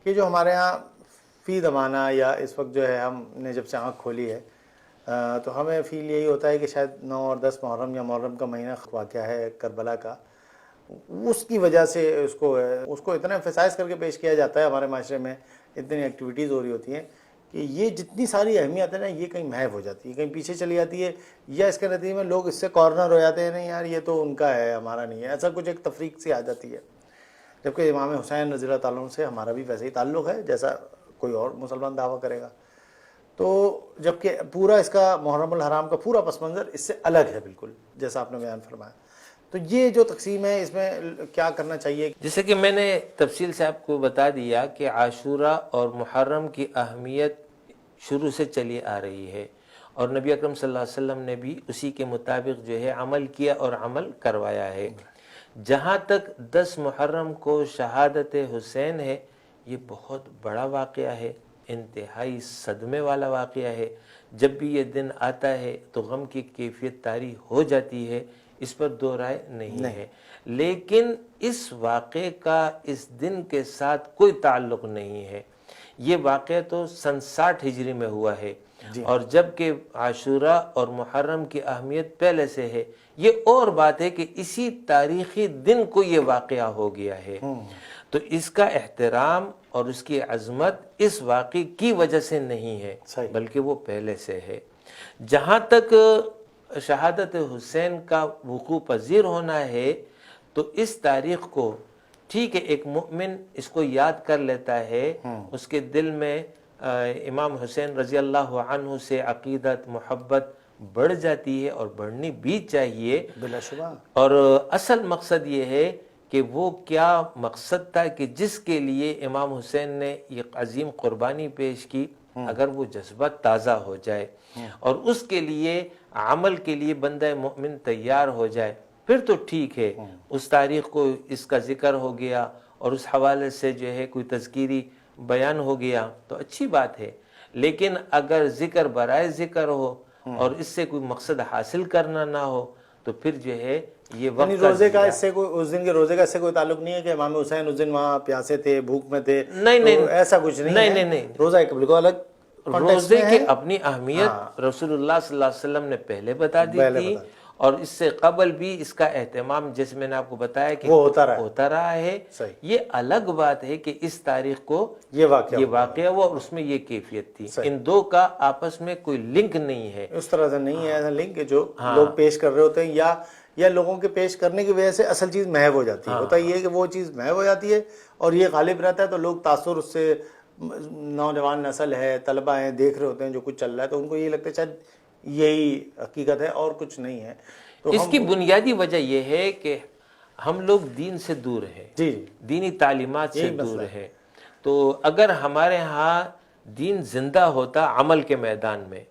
کہ جو ہمارے ہاں فی زمانہ یا اس وقت جو ہے ہم نے جب سے آنکھ کھولی ہے تو ہمیں فیل یہی ہوتا ہے کہ شاید 9 اور 10 محرم یا محرم کا مہینہ واقعہ ہے کربلا کا، اس کی وجہ سے اس کو اتنا ایمفیسائز کر کے پیش کیا جاتا ہے ہمارے معاشرے میں، اتنی ایکٹیویٹیز ہو رہی ہوتی ہیں کہ یہ جتنی ساری اہمیت ہے نا یہ کہیں محو ہو جاتی ہے، کہیں پیچھے چلی جاتی ہے، یا اس کے نتیجے میں لوگ اس سے کارنر ہو جاتے ہیں، نہیں یار یہ تو ان کا ہے ہمارا نہیں ہے، ایسا کچھ ایک تفریق سی آ جاتی ہے۔ جبکہ امام حسین رضی اللہ تعالیٰ عنہ سے ہمارا بھی ویسے ہی تعلق ہے جیسا کوئی اور مسلمان دعویٰ کرے گا، تو جبکہ پورا اس کا محرم الحرام کا پورا پس منظر اس سے الگ ہے بالکل، جیسا آپ نے بیان فرمایا۔ تو یہ جو تقسیم ہے اس میں کیا کرنا چاہیے؟ جیسے کہ میں نے تفصیل سے آپ کو بتا دیا کہ عاشورہ اور محرم کی اہمیت شروع سے چلی آ رہی ہے، اور نبی اکرم صلی اللہ علیہ وسلم نے بھی اسی کے مطابق جو ہے عمل کیا اور عمل کروایا ہے۔ جہاں تک 10 محرم کو شہادت حسین ہے، یہ بہت بڑا واقعہ ہے، انتہائی صدمے والا واقعہ ہے۔ جب بھی یہ دن آتا ہے تو غم کی کیفیت طاری ہو جاتی ہے، اس پر دو رائے نہیں ہے، لیکن اس واقعے کا اس دن کے ساتھ کوئی تعلق نہیں ہے۔ یہ واقعہ تو سن 60 ہجری میں ہوا ہے، اور جبکہ عاشورہ اور محرم کی اہمیت پہلے سے ہے، یہ اور بات ہے کہ اسی تاریخی دن کو یہ واقعہ ہو گیا ہے، تو اس کا احترام اور اس کی عظمت اس واقعے کی وجہ سے نہیں ہے، بلکہ وہ پہلے سے ہے۔ جہاں تک شہادت حسین کا وقوع پذیر ہونا ہے، تو اس تاریخ کو ٹھیک ہے ایک مومن اس کو یاد کر لیتا ہے، اس کے دل میں امام حسین رضی اللہ عنہ سے عقیدت محبت بڑھ جاتی ہے، اور بڑھنی بھی چاہیے بلا شبہ۔ اور اصل مقصد یہ ہے کہ وہ کیا مقصد تھا کہ جس کے لیے امام حسین نے یہ عظیم قربانی پیش کی، اگر وہ جذبہ تازہ ہو جائے اور اس کے لیے عمل کے لیے بندہ مومن تیار ہو جائے، پھر تو ٹھیک ہے، اس تاریخ کو اس کا ذکر ہو گیا اور اس حوالے سے جو ہے کوئی تذکیری بیان ہو گیا تو اچھی بات ہے، لیکن اگر ذکر برائے ذکر ہو اور اس سے کوئی مقصد حاصل کرنا نہ ہو تو پھر جو ہے یہ وقت یعنی روزے کا اس سے کوئی، اس دن کے روزے کا اس سے کوئی تعلق نہیں ہے کہ امام حسین اس دن وہاں پیاسے تھے، بھوک میں تھے، نہیں، ایسا کچھ نہیں ہے۔ روزہ ایک بالکل الگ روزے کی اپنی اہمیت رسول اللہ صلی اللہ علیہ وسلم نے پہلے بتا دی تھی، اور اس سے قبل بھی اس کا اہتمام جیسے میں نے آپ کو بتایا کہ ہوتا رہا ہے۔ یہ الگ بات ہے کہ اس تاریخ کو یہ واقعہ ہوا اور اس میں یہ کیفیت تھی، ان دو کا آپس میں کوئی لنک نہیں ہے، اس طرح سے نہیں ہے ایسا لنک جو لوگ پیش کر رہے ہوتے ہیں، یا لوگوں کے پیش کرنے کی وجہ سے اصل چیز محو ہو جاتی ہے۔ ہوتا یہ ہے کہ وہ چیز محو ہو جاتی ہے اور یہ غالب رہتا ہے، تو لوگ تاثر اس سے، نوجوان نسل ہے، طلبہ ہیں، دیکھ رہے ہوتے ہیں جو کچھ چل رہا ہے، تو ان کو یہ لگتا ہے شاید یہی حقیقت ہے اور کچھ نہیں ہے۔ تو اس کی بنیادی وجہ یہ ہے کہ ہم لوگ دین سے دور ہیں، دینی تعلیمات سے دور ہیں، تو اگر ہمارے ہاں دین زندہ ہوتا عمل کے میدان میں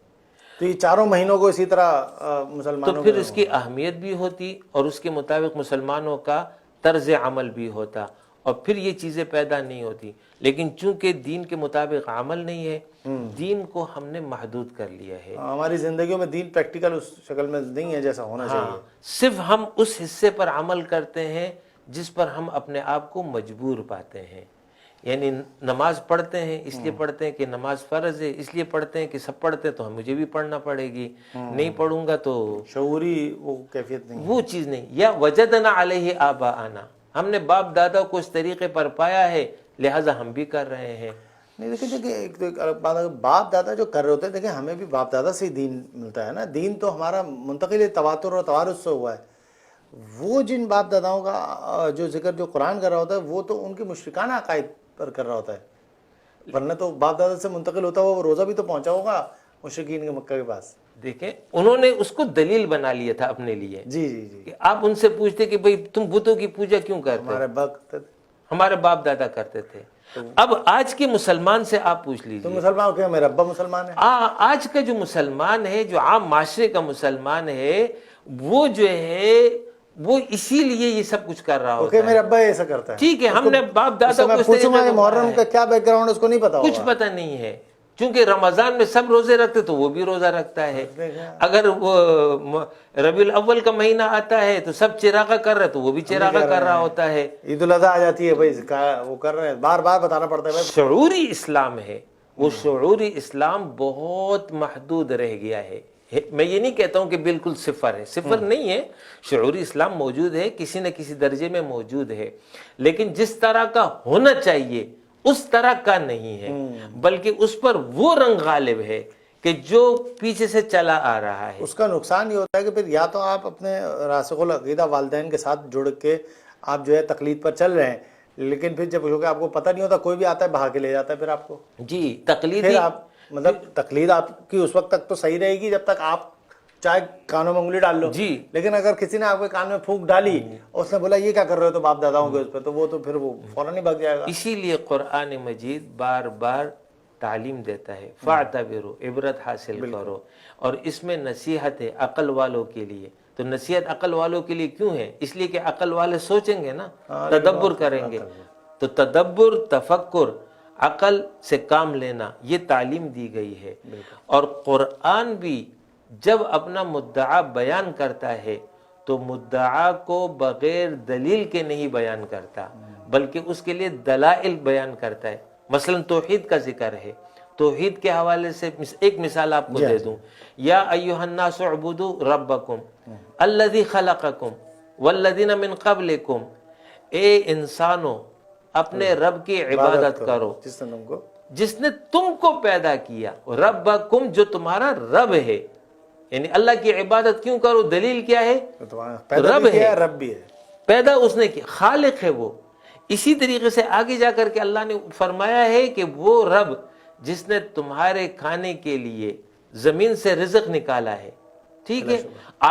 تو یہ چاروں مہینوں کو اسی طرح مسلمانوں تو پھر اس کی اہمیت بھی ہوتی اور اس کے مطابق مسلمانوں کا طرز عمل بھی ہوتا، اور پھر یہ چیزیں پیدا نہیں ہوتی، لیکن چونکہ دین کے مطابق عمل نہیں ہے، دین کو ہم نے محدود کر لیا ہے۔ ہماری زندگیوں میں دین پریکٹیکل اس شکل میں نہیں ہے جیسا ہونا چاہیے، صرف ہم اس حصے پر عمل کرتے ہیں جس پر ہم اپنے آپ کو مجبور پاتے ہیں، یعنی نماز پڑھتے ہیں اس لیے پڑھتے ہیں کہ نماز فرض ہے، اس لیے پڑھتے ہیں کہ سب پڑھتے ہیں تو مجھے بھی پڑھنا پڑے گی، نہیں پڑھوں گا تو شعوری وہ کیفیت نہیں، وہ چیز نہیں، یا وجدنا علیہ آباءنا، ہم نے باپ دادا کو اس طریقے پر پایا ہے لہٰذا ہم بھی کر رہے ہیں۔ نہیں دیکھیں ایک بات، باپ دادا جو کر رہے ہوتے ہیں، دیکھیں ہمیں بھی باپ دادا سے ہی دین ملتا ہے نا، دین تو ہمارا منتقل تواتر اور توارث سے ہوا ہے۔ وہ جن باپ داداؤں کا جو ذکر جو قرآن کر رہا ہوتا ہے وہ تو ان کے مشرکانہ عقائد پر کر رہا ہوتا ہے، ورنہ تو باپ دادا سے منتقل ہوتا ہوا وہ روزہ بھی تو پہنچا ہوگا مشرکین کے مکہ کے پاس۔ دیکھیں انہوں نے اس کو دلیل بنا لیا تھا اپنے لیے، جی، آپ ان سے پوچھتے کہ بھئی تم بتوں کی پوجا کیوں کرتے؟ ہمارے باپ دادا کرتے تھے۔ اب آج کے مسلمان سے آپ پوچھ لیجئے، تو مسلمان کیا میرا ابا مسلمان ہے؟ آج کا جو مسلمان ہے، جو عام معاشرے کا مسلمان ہے، وہ جو ہے وہ اسی لیے یہ سب کچھ کر رہا ہوتا ہے۔ میرا ابا ایسا کرتا ہے، ٹھیک ہے، ہم نے باپ دادا کو پوچھوں گا کہ محرم کا کیا بیک گراؤنڈ اس کو نہیں پتا، کچھ پتہ نہیں ہے، چونکہ رمضان میں سب روزے رکھتے تو وہ بھی روزہ رکھتا ہے. اگر وہ ربیع الاول کا مہینہ آتا ہے تو سب چراغا کر رہے تو وہ بھی چراغا کر رہا ہوتا ہے. عید الاضحیٰ آ جاتی ہے بھائی وہ کر رہے ہیں, بار بار بتانا پڑتا ہے بھائی. شعوری اسلام ہے, وہ شعوری اسلام بہت محدود رہ گیا ہے. میں یہ نہیں کہتا ہوں کہ بالکل صفر ہے, صفر نہیں ہے, شعوری اسلام موجود ہے, کسی نہ کسی درجے میں موجود ہے, لیکن جس طرح کا ہونا چاہیے اس طرح کا نہیں ہے, بلکہ اس پر وہ رنگ غالب ہے کہ جو پیچھے سے چلا آ رہا ہے. اس کا نقصان یہ ہوتا ہے کہ پھر یا تو آپ اپنے راسخ العقیدہ والدین کے ساتھ جڑ کے آپ جو ہے تقلید پر چل رہے ہیں, لیکن پھر جب کیونکہ آپ کو پتہ نہیں ہوتا, کوئی بھی آتا ہے بہا کے لے جاتا ہے پھر آپ کو. جی تقلیدی پھر آپ مطلب تقلید آپ کی اس وقت تک تو صحیح رہے گی جب تک آپ چاہے کانوں میں انگلی ڈال لو, جی, لیکن اگر کسی نے آپ کے کان میں پھونک ڈالی اور اس نے بولا یہ کیا کر رہے ہو تو باپ داداؤں کے اس پہ, تو وہ تو پھر وہ فوراً ہی بھگ جائے گا. اسی لیے قرآن مجید بار بار تعلیم دیتا ہے, فاعتبروا, عبرت حاصل کرو, اور اس میں نصیحت ہے عقل والوں کے لیے. تو نصیحت عقل والوں کے لیے کیوں ہے؟ اس لیے کہ عقل والے سوچیں گے نا, تدبر کریں گے. تو تدبر, تفکر, عقل سے کام لینا, یہ تعلیم دی گئی ہے. اور قرآن بھی جب اپنا مدعا بیان کرتا ہے تو مدعا کو بغیر دلیل کے نہیں بیان کرتا, بلکہ اس کے لیے دلائل بیان کرتا ہے. مثلا توحید کا ذکر ہے, توحید کے حوالے سے ایک مثال آپ کو دے دوں, یا ایھا الناس اعبدوا ربکم الذی خلقکم والذین من قبلکم, اے انسانوں اپنے رب کی عبادت کرو جس نے تم کو پیدا کیا. ربکم, جو تمہارا رب ہے, یعنی اللہ کی عبادت کیوں کرو؟ دلیل کیا ہے؟ رب ہے, رب بھی ہے, پیدا اس نے کیا, خالق ہے وہ. اسی طریقے سے آگے جا کر کے اللہ نے فرمایا ہے کہ وہ رب جس نے تمہارے کھانے کے لیے زمین سے رزق نکالا ہے, ٹھیک ہے,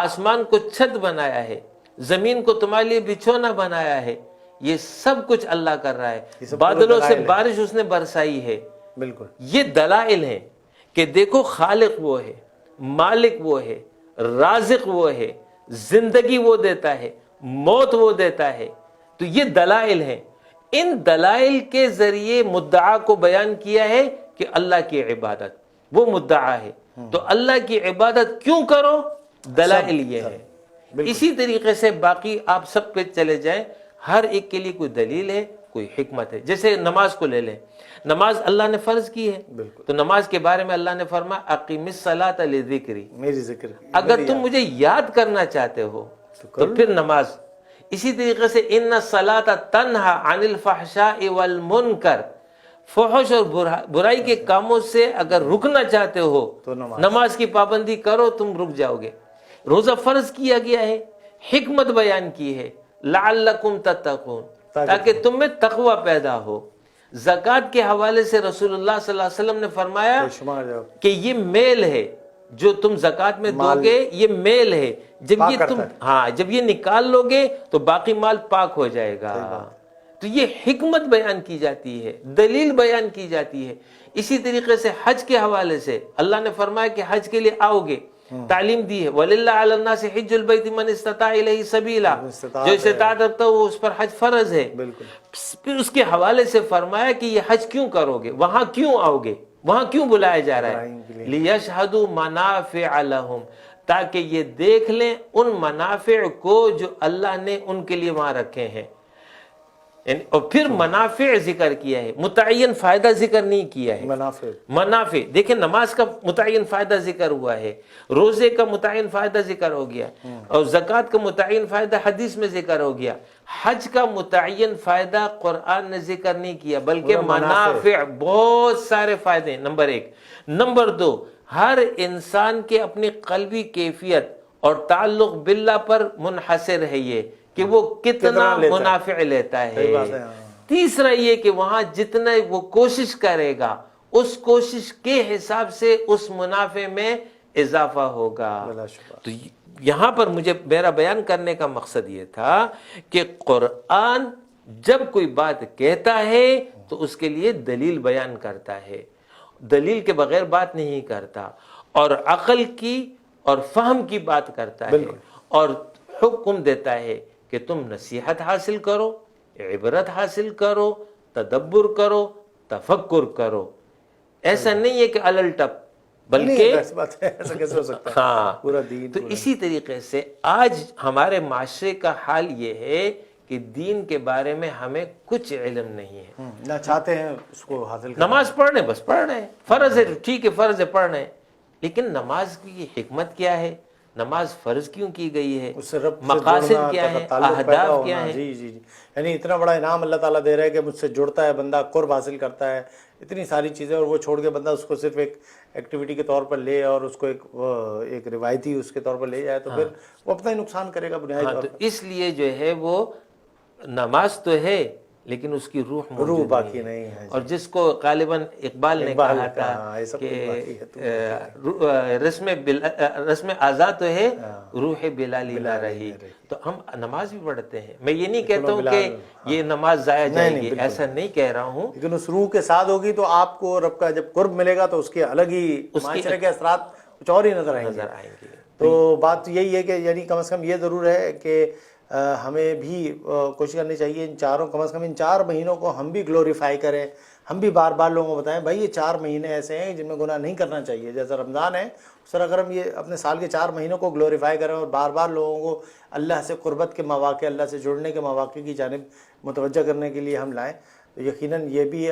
آسمان کو چھت بنایا ہے, زمین کو تمہارے لیے بچھونا بنایا ہے, یہ سب کچھ اللہ کر رہا ہے, بادلوں سے بارش اس نے برسائی ہے. بالکل یہ دلائل ہیں کہ دیکھو خالق وہ ہے, مالک وہ ہے, رازق وہ ہے, زندگی وہ دیتا ہے, موت وہ دیتا ہے. تو یہ دلائل ہیں. ان دلائل کے ذریعے مدعا کو بیان کیا ہے کہ اللہ کی عبادت, وہ مدعا ہے. تو اللہ کی عبادت کیوں کرو؟ دلائل یہ ہے. اسی طریقے سے باقی آپ سب پہ چلے جائیں, ہر ایک کے لیے کوئی دلیل ہے, کوئی حکمت ہے. جیسے نماز کو لے لیں, نماز اللہ نے فرض کی ہے, تو نماز کے بارے میں اللہ نے فرمایا اقیم الصلاۃ لذکری, میری ذکر, اگر تم مجھے یاد کرنا چاہتے ہو تو پھر نماز. اسی طریقے سے ان الصلاۃ تنہی عن الفحشاء والمنکر, فحش اور برائی کے کاموں سے اگر رکنا چاہتے ہو تو نماز کی پابندی کرو, تم رک جاؤ گے. روزہ فرض کیا گیا ہے, حکمت بیان کی ہے, لعلکم تتقون, تاکہ تم میں تقوی پیدا ہو. زکوٰۃ کے حوالے سے رسول اللہ صلی اللہ علیہ وسلم نے فرمایا کہ یہ میل ہے جو تم زکوٰۃ میں دو گے, یہ میل ہے, جب یہ نکال لو گے تو باقی مال پاک ہو جائے گا. تو یہ حکمت بیان کی جاتی ہے, دلیل بیان کی جاتی ہے. اسی طریقے سے حج کے حوالے سے اللہ نے فرمایا کہ حج کے لیے آؤ گے, تعلیم دی ہے, وَلِلَّهِ عَلَى النَّاسِ حِجُّ الْبَيْتِ مَنِ اسْتَطَاعَ إِلَيْهِ سَبِيلًا, جو استطاعت رکھتا ہے وہ اس پر حج فرض ہے. پھر اس کے حوالے سے فرمایا کہ یہ حج کیوں کرو گے, وہاں کیوں آؤ گے, وہاں کیوں بلایا جا رہا ہے؟ لِيَشْهَدُوا مَنَافِعَ لَهُمْ, تاکہ یہ دیکھ لیں ان منافع کو جو اللہ نے ان کے لیے وہاں رکھے ہیں. اور پھر منافع ذکر کیا ہے, متعین فائدہ ذکر نہیں کیا ہے. منافع دیکھیں, نماز کا متعین فائدہ ذکر ہوا ہے, روزے کا متعین فائدہ ذکر ہو گیا, اور زکوٰۃ کا متعین فائدہ حدیث میں ذکر ہو گیا. حج کا متعین فائدہ قرآن نے ذکر نہیں کیا, بلکہ منافع, بہت سارے فائدے. نمبر 1. نمبر 2, ہر انسان کے اپنی قلبی کیفیت اور تعلق باللہ پر منحصر ہے یہ کہ وہ کتنا منافع لیتا ہے. تیسرا یہ کہ وہاں جتنا وہ کوشش کرے گا اس کوشش کے حساب سے اس منافع میں اضافہ ہوگا. تو یہاں پر میرا بیان کرنے کا مقصد یہ تھا کہ قرآن جب کوئی بات کہتا ہے تو اس کے لیے دلیل بیان کرتا ہے, دلیل کے بغیر بات نہیں کرتا, اور عقل کی اور فہم کی بات کرتا ہے, اور حکم دیتا ہے کہ تم نصیحت حاصل کرو, عبرت حاصل کرو, تدبر کرو, تفکر کرو. ایسا نہیں ہے کہ الل ٹپ، نہیں بلکہ ایسی بات ہے، ایسا کیسے ہو سکتا ہے؟ ہاں، پورا دین تو اسی طریقے سے آج ہمارے معاشرے کا حال یہ ہے کہ دین کے بارے میں ہمیں کچھ علم نہیں ہے. نہ چاہتے ہیں اس کو حاصل کرنا. نماز پڑھ رہے ہیں، بس پڑھ رہے ہیں، فرض ہے ٹھیک ہے، فرض ہے پڑھ رہے ہیں، لیکن نماز کی حکمت کیا ہے، نماز فرض کیوں کی گئی ہے، اس سے رب سے مقاصد جڑنا، کیا ہیں، تعلق پیدا اہداف ہونا. کیا ہیں. جی جی جی، یعنی اتنا بڑا انعام اللہ تعالیٰ دے رہا ہے کہ مجھ سے جڑتا ہے بندہ، قرب حاصل کرتا ہے، اتنی ساری چیزیں، اور وہ چھوڑ کے بندہ اس کو صرف ایک ایکٹیویٹی کے طور پر لے اور اس کو ایک روایتی اس کے طور پر لے جائے، تو پھر وہ اپنا ہی نقصان کرے گا بنیادی طور تو پر. اس لیے جو ہے وہ نماز تو ہے لیکن اس کی روح موجود باقی نہیں نہیں ہے. اور جس کو غالباً اقبال نے کہا تھا یہ سب کچھ باقی ہے، کہ رسم آزاد تو ہے، روح بلالی نہ رہی. تو ہم نماز بھی پڑھتے ہیں، میں یہ نہیں کہتا ہوں کہ یہ نماز ضائع جائے گی، ایسا نہیں کہہ رہا ہوں، لیکن اس روح کے ساتھ ہوگی تو آپ کو رب کا جب قرب ملے گا تو اس کے الگ ہی معاشرے کے اثرات کچھ اور ہی نظر آئیں گے. تو بات یہی ہے کہ یعنی کم از کم یہ ضرور ہے کہ ہمیں بھی کوشش کرنی چاہیے کم از کم ان 4 مہینوں کو ہم بھی گلوریفائی کریں، ہم بھی بار بار لوگوں کو بتائیں بھائی یہ 4 مہینے ایسے ہیں جن میں گناہ نہیں کرنا چاہیے. جیسا رمضان ہے اس طرح اگر ہم یہ اپنے سال کے 4 مہینوں کو گلوریفائی کریں اور بار بار لوگوں کو اللہ سے قربت کے مواقع، اللہ سے جڑنے کے مواقع کی جانب متوجہ کرنے کے لیے ہم لائیں، تو یقیناً یہ بھی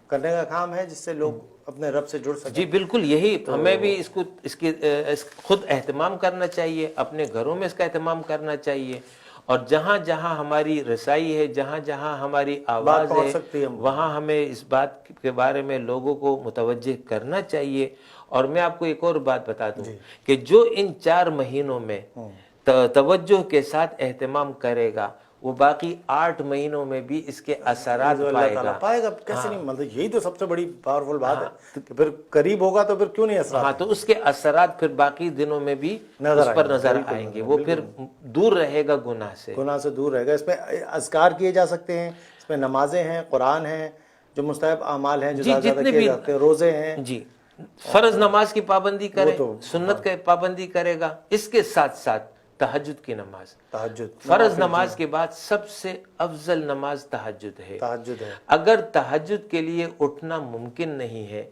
کرنے کا کام ہے جس سے لوگ اپنے رب سے جڑ سکیں. جی بالکل، یہی ہمیں بھی اس کی خود اہتمام کرنا چاہیے، اپنے گھروں میں اس کا اہتمام کرنا چاہیے، اور جہاں جہاں ہماری رسائی ہے، جہاں جہاں ہماری آواز ہے، وہاں ہمیں اس بات کے بارے میں لوگوں کو متوجہ کرنا چاہیے. اور میں آپ کو ایک اور بات بتا دوں کہ جو ان 4 مہینوں میں توجہ کے ساتھ اہتمام کرے گا وہ باقی 8 مہینوں میں بھی اس کے اثرات پائے گا. کیسے نہیں، مطلب یہی تو سب سے بڑی پاورفل بات ہے کہ پھر قریب ہوگا تو پھر کیوں نہیں اثرات. تو اس کے اثرات پھر باقی دنوں میں بھی اس پر نظر آئیں گے، وہ پھر دور رہے گا گناہ سے دور رہے گا. اس میں اذکار کیے جا سکتے ہیں، اس میں نمازیں ہیں، قرآن ہیں، جو مستحب اعمال ہیں جو زیادہ کیے جاتے ہیں، روزے ہیں. جی، فرض نماز کی پابندی کرے، سنت کی پابندی کرے گا، اس کے ساتھ ساتھ تہجد کی نماز. فرض نماز کے بعد سب سے افضل نماز تہجد ہے. اگر تہجد کے لیے اٹھنا ممکن نہیں ہے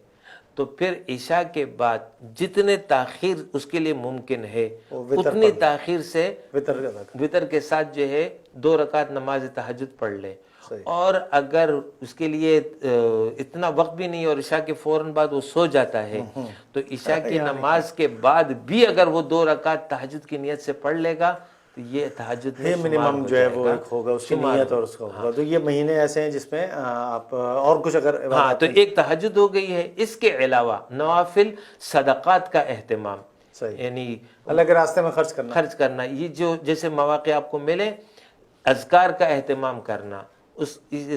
تو پھر عشاء کے بعد جتنے تاخیر اس کے لیے ممکن ہے اتنی تاخیر سے وتر کے ساتھ جو ہے 2 رکعت نماز تہجد پڑھ لے. اور اگر اس کے لیے اتنا وقت بھی نہیں اور عشاء کے فوراً بعد وہ سو جاتا ہے تو عشاء کی نماز کے بعد بھی اگر وہ 2 رکعت تہجد کی نیت سے پڑھ لے گا تو یہ تہجد میں منیمم جو ہے وہ ایک ہوگا اس کی نیت اور اس کا ہوگا. تو یہ مہینے ایسے ہیں جس میں آپ اور کچھ اگر تو ایک تہجد ہو گئی ہے. اس کے علاوہ نوافل صدقات کا اہتمام، یعنی اللہ کے راستے میں خرچ کرنا، یہ جو جیسے مواقع آپ کو ملے، اذکار کا اہتمام کرنا،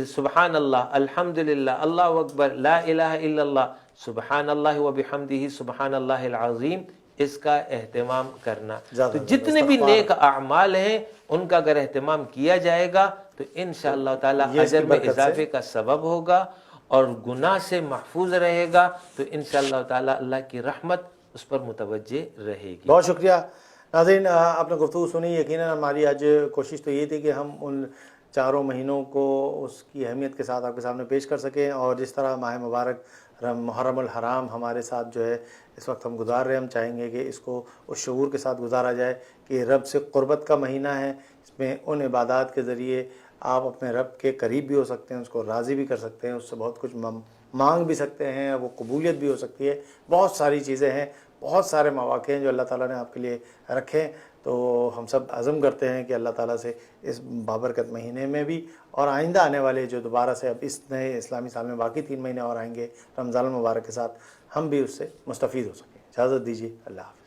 سبحان اللہ، الحمدللہ، اللہ اکبر، لا الہ الا اللہ، سبحان اللہ وبحمدہ، سبحان اللہ العظیم، اس کا اہتمام کرنا. تو جتنے بھی نیک اعمال ہیں ان کا اگر اہتمام کیا جائے گا تو انشاءاللہ تعالی اجر میں اضافے کا سبب ہوگا اور گناہ سے محفوظ رہے گا. تو انشاءاللہ تعالی اللہ کی رحمت اس پر متوجہ رہے گی. بہت شکریہ ناظرین، آپ نے گفتگو سنی. یقیناً ہماری آج کوشش تو یہ تھی کہ ہم ان 4 مہینوں کو اس کی اہمیت کے ساتھ آپ کے سامنے پیش کر سکیں، اور جس طرح ماہ مبارک محرم الحرام ہمارے ساتھ جو ہے اس وقت ہم گزار رہے ہیں، ہم چاہیں گے کہ اس کو اس شعور کے ساتھ گزارا جائے کہ رب سے قربت کا مہینہ ہے. اس میں ان عبادات کے ذریعے آپ اپنے رب کے قریب بھی ہو سکتے ہیں، اس کو راضی بھی کر سکتے ہیں، اس سے بہت کچھ مانگ بھی سکتے ہیں، وہ قبولیت بھی ہو سکتی ہے. بہت ساری چیزیں ہیں، بہت سارے مواقع ہیں جو اللہ تعالیٰ نے آپ کے لیے رکھے. تو ہم سب عزم کرتے ہیں کہ اللہ تعالیٰ سے اس بابرکت مہینے میں بھی اور آئندہ آنے والے جو دوبارہ سے اب اس نئے اسلامی سال میں باقی 3 مہینے اور آئیں گے رمضان المبارک کے ساتھ، ہم بھی اس سے مستفید ہو سکیں. اجازت دیجیے، اللہ حافظ.